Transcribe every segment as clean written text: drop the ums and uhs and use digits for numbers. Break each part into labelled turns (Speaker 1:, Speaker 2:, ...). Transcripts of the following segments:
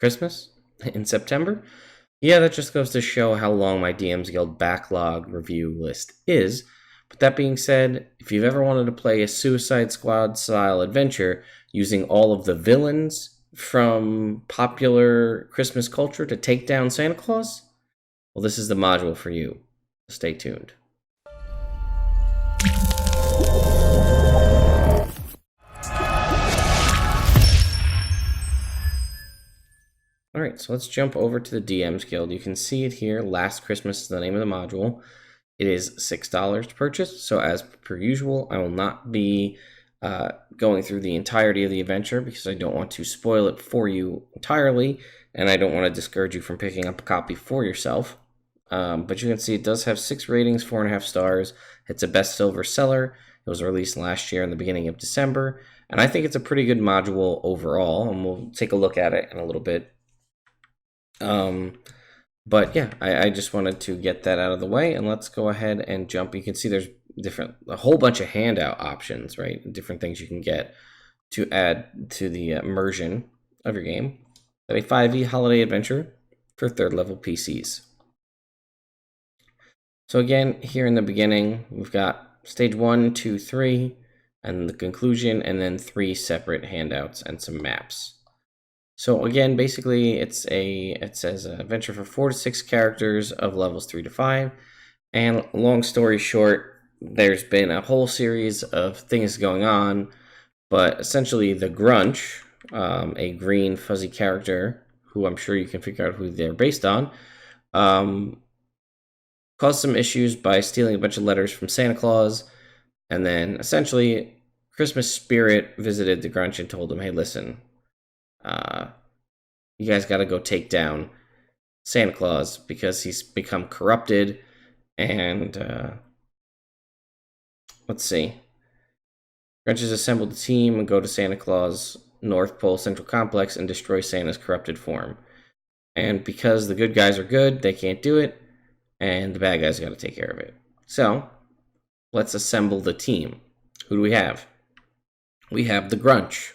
Speaker 1: Christmas in September. Yeah, that just goes to show how long my DMs Guild backlog review list is. But that being said, if you've ever wanted to play a Suicide Squad style adventure using all of the villains from popular Christmas culture to take down Santa Claus, well, this is the module for you. Stay tuned. All right, so let's jump over to the DMs Guild. You can see it here. Last Christmas is the name of the module. It is $6 to purchase. So as per usual, I will not be going through the entirety of the adventure because I don't want to spoil it for you entirely, and I don't want to discourage you from picking up a copy for yourself. But you can see it does have 6 ratings, 4.5 stars. It's a best silver seller. It was released last year in the beginning of December, and I think it's a pretty good module overall, and we'll take a look at it in a little bit. But yeah, I just wanted to get that out of the way, and let's go ahead and jump. You can see there's a whole bunch of handout options, right? Different things you can get to add to the immersion of your game. A 5e holiday adventure for 3rd level PCs. So again, here in the beginning, we've got stage 1, 2, 3, and the conclusion, and then 3 separate handouts and some maps. So again, basically, it says adventure for 4 to 6 characters of levels 3 to 5. And long story short, there's been a whole series of things going on, but essentially the Grinch, a green fuzzy character, who I'm sure you can figure out who they're based on, caused some issues by stealing a bunch of letters from Santa Claus, and then essentially Christmas spirit visited the Grinch and told him, hey, listen, you guys got to go take down Santa Claus because he's become corrupted. And let's see. Grinch has assembled a team and go to Santa Claus North Pole Central Complex and destroy Santa's corrupted form. And because the good guys are good, they can't do it, and the bad guys got to take care of it. So let's assemble the team. Who do we have? We have the Grinch.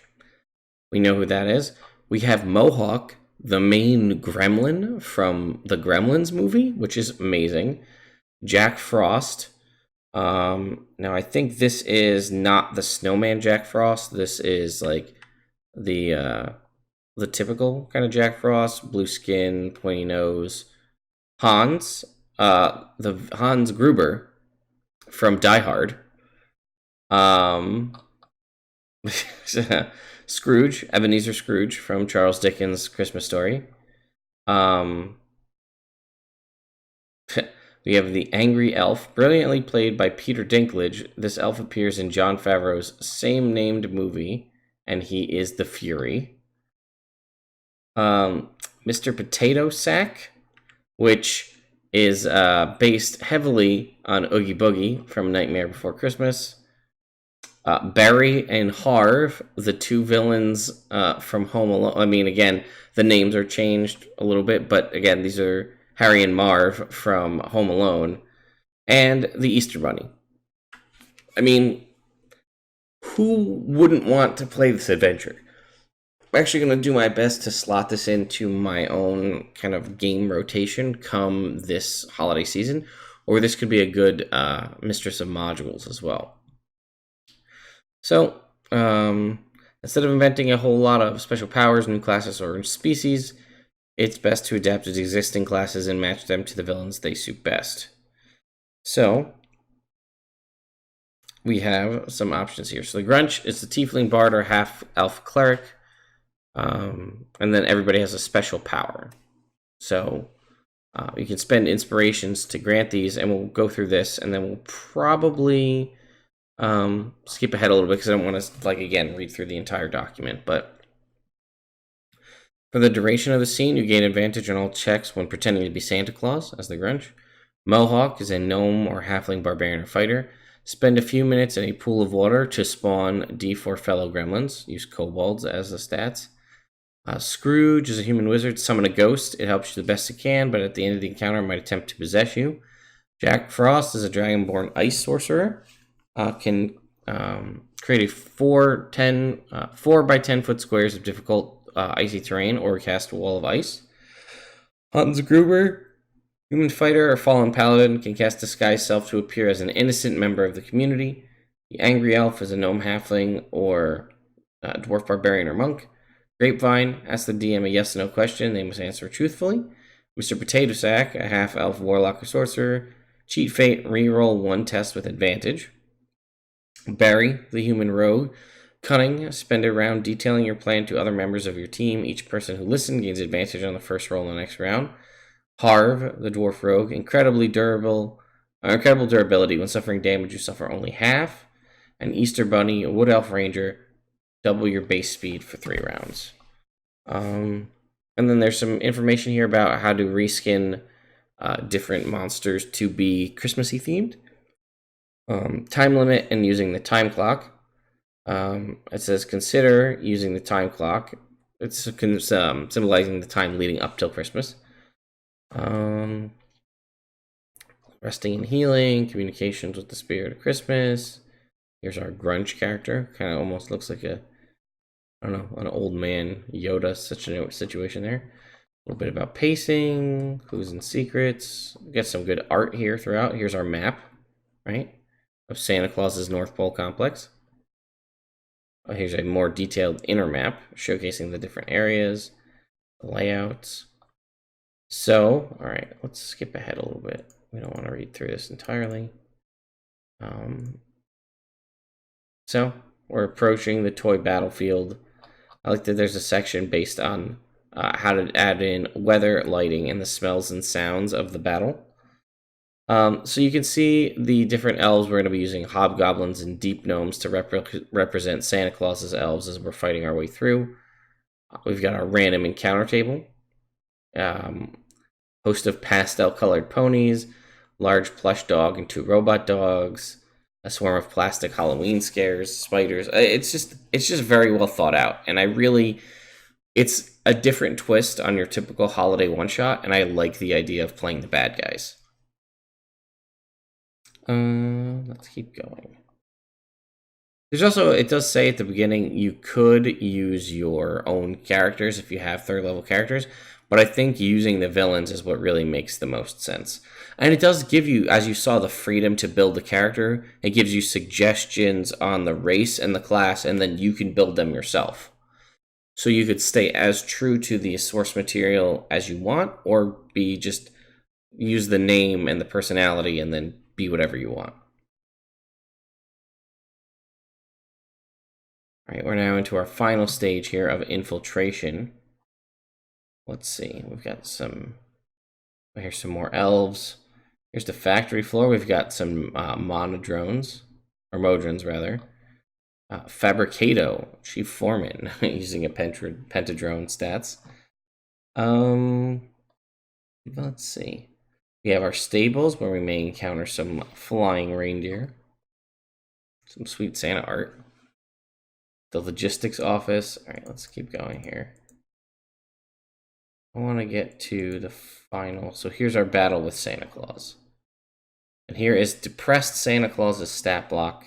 Speaker 1: We know who that is. We have Mohawk, the main gremlin from the Gremlins movie, which is amazing. Jack Frost. Now, I think this is not the snowman Jack Frost. This is like the typical kind of Jack Frost. Blue skin, pointy nose. Hans. The Hans Gruber from Die Hard. Scrooge, Ebenezer Scrooge from Charles Dickens' Christmas Story. We have the Angry Elf, brilliantly played by Peter Dinklage. This elf appears in Jon Favreau's same named movie, and he is the Fury. Mr. Potato Sack, which is based heavily on Oogie Boogie from Nightmare Before Christmas. Barry and Harv, the 2 villains from Home Alone. I mean, again, the names are changed a little bit, but again, these are Harry and Marv from Home Alone. And the Easter Bunny. I mean, who wouldn't want to play this adventure? I'm actually going to do my best to slot this into my own kind of game rotation come this holiday season, or this could be a good Mistress of Modules as well. So, instead of inventing a whole lot of special powers, new classes, or species, it's best to adapt to existing classes and match them to the villains they suit best. So, we have some options here. So the Grinch is the Tiefling Bard or half-elf cleric, and then everybody has a special power. So, you can spend inspirations to grant these, and we'll go through this, and then we'll probably skip ahead a little bit because I don't want to, again, read through the entire document. But for the duration of the scene, you gain advantage on all checks when pretending to be Santa Claus as the Grinch. Mohawk is a gnome or halfling barbarian or fighter. Spend a few minutes in a pool of water to spawn D4 fellow gremlins. Use kobolds as the stats. Scrooge is a human wizard. Summon a ghost. It helps you the best it can, but at the end of the encounter, it might attempt to possess you. Jack Frost is a dragonborn ice sorcerer. Can create a 4 by 10 foot squares of difficult icy terrain or cast a wall of ice. Hans Gruber, human fighter or fallen paladin, can cast disguise self to appear as an innocent member of the community. The angry elf is a gnome halfling or dwarf barbarian or monk. Grapevine, ask the DM a yes or no question. They must answer truthfully. Mr. Potato Sack, a half elf warlock or sorcerer. Cheat Fate, reroll one test with advantage. Barry, the human rogue. Cunning, spend a round detailing your plan to other members of your team. Each person who listened gains advantage on the first roll in the next round. Harv, the dwarf rogue, incredible durability. When suffering damage, you suffer only half. And Easter Bunny, a wood elf ranger, double your base speed for 3 rounds. And then there's some information here about how to reskin different monsters to be Christmassy themed. Time limit and using the time clock. It says consider using the time clock. It's symbolizing the time leading up till Christmas. Resting and healing, communications with the spirit of Christmas. Here's our Grinch character. Kind of almost looks like an old man Yoda situation there. A little bit about pacing, clues and secrets. We got some good art here throughout. Here's our map, right, of Santa Claus's North Pole complex. Here's a more detailed inner map showcasing the different areas, the layouts. So, all right, let's skip ahead a little bit. We don't want to read through this entirely. So we're approaching the toy battlefield. I like that there's a section based on how to add in weather, lighting, and the smells and sounds of the battle. So you can see the different elves. We're going to be using hobgoblins and deep gnomes to represent Santa Claus's elves as we're fighting our way through. We've got our random encounter table. Host of pastel-colored ponies, large plush dog and 2 robot dogs, a swarm of plastic Halloween scares, spiders. It's just very well thought out, and it's a different twist on your typical holiday one-shot, and I like the idea of playing the bad guys. Let's keep going. There's also, it does say at the beginning, you could use your own characters if you have 3rd level characters, but I think using the villains is what really makes the most sense. And it does give you, as you saw, the freedom to build the character. It gives you suggestions on the race and the class, and then you can build them yourself. So you could stay as true to the source material as you want, or just use the name and the personality and then be whatever you want. All right, we're now into our final stage here of infiltration. Let's see, we've got here's some more elves. Here's the factory floor. We've got some modrons rather. Fabricato, Chief Foreman, using a pentadrone stats. Let's see. We have our stables where we may encounter some flying reindeer. Some sweet Santa art. The logistics office. All right, let's keep going here. I want to get to the final. So here's our battle with Santa Claus. And here is depressed Santa Claus's stat block.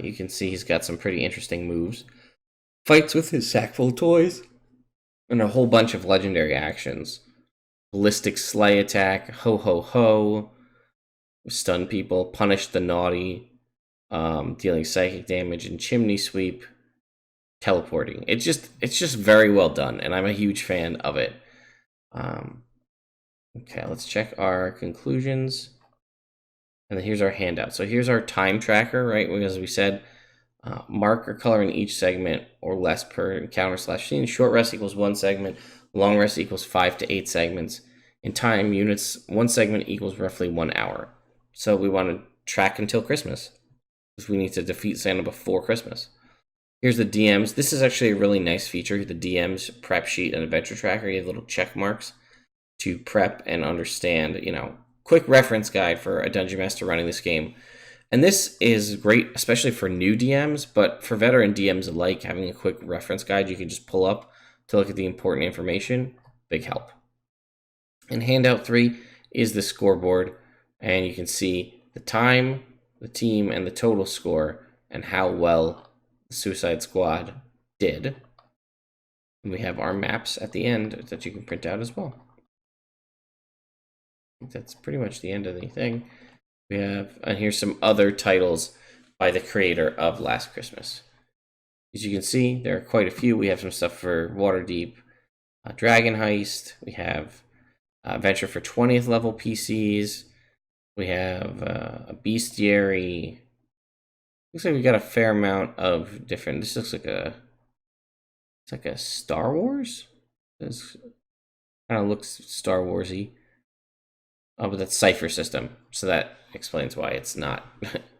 Speaker 1: You can see he's got some pretty interesting moves. Fights with his sack full of toys. And a whole bunch of legendary actions. Ballistic sleigh attack, ho ho ho, stun people, punish the naughty, dealing psychic damage, and chimney sweep, teleporting. It's just very well done, and I'm a huge fan of it. Okay, let's check our conclusions. And then here's our handout. So here's our time tracker, right? As we said, mark or color in each segment or less per encounter/scene. Short rest equals 1 segment. Long rest equals 5 to 8 segments. In time units, 1 segment equals roughly 1 hour. So we want to track until Christmas, because we need to defeat Santa before Christmas. Here's the DMs. This is actually a really nice feature, the DMs prep sheet and adventure tracker. You have little check marks to prep and understand, quick reference guide for a dungeon master running this game. And this is great, especially for new DMs, but for veteran DMs alike, having a quick reference guide you can just pull up to look at the important information, big help. And handout 3 is the scoreboard, and you can see the time, the team, and the total score, and how well the Suicide Squad did. And we have our maps at the end that you can print out as well. I think that's pretty much the end of the thing. We have, and here's some other titles by the creator of Last Christmas. As you can see, there are quite a few. We have some stuff for Waterdeep, Dragon Heist. We have Adventure for 20th level PCs. We have a Bestiary. Looks like we got a fair amount of different. This looks like it's like a Star Wars. This kind of looks Star Warsy. Oh, but that's Cypher System, so that explains why it's not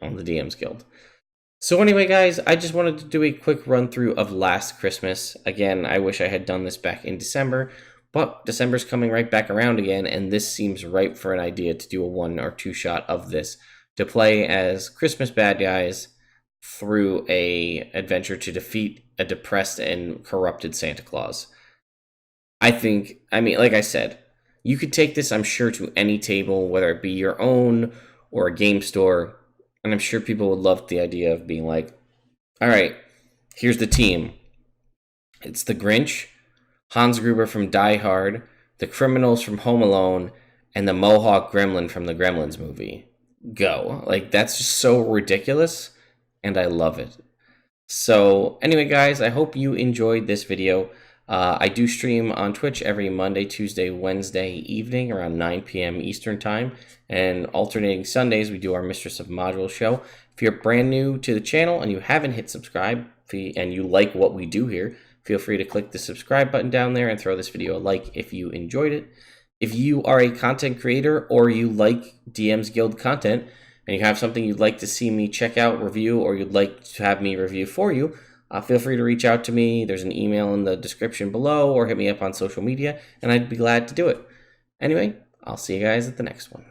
Speaker 1: on the DM's Guild. So anyway, guys, I just wanted to do a quick run through of Last Christmas. Again, I wish I had done this back in December, but December's coming right back around again, and this seems ripe for an idea to do a 1 or 2 shot of this, to play as Christmas bad guys through a adventure to defeat a depressed and corrupted Santa Claus. I mean, like I said, you could take this, I'm sure, to any table, whether it be your own or a game store, and I'm sure people would love the idea of being like, all right, here's the team. It's the Grinch, Hans Gruber from Die Hard, the criminals from Home Alone, and the Mohawk Gremlin from the Gremlins movie. Go. Like, that's just so ridiculous, and I love it. So, anyway, guys, I hope you enjoyed this video. I do stream on Twitch every Monday, Tuesday, Wednesday evening around 9 p.m. Eastern Time. And alternating Sundays, we do our Mistress of Module show. If you're brand new to the channel and you haven't hit subscribe and you like what we do here, feel free to click the subscribe button down there and throw this video a like if you enjoyed it. If you are a content creator or you like DM's Guild content and you have something you'd like to see me check out, review, or you'd like to have me review for you, feel free to reach out to me. There's an email in the description below, or hit me up on social media, and I'd be glad to do it. Anyway, I'll see you guys at the next one.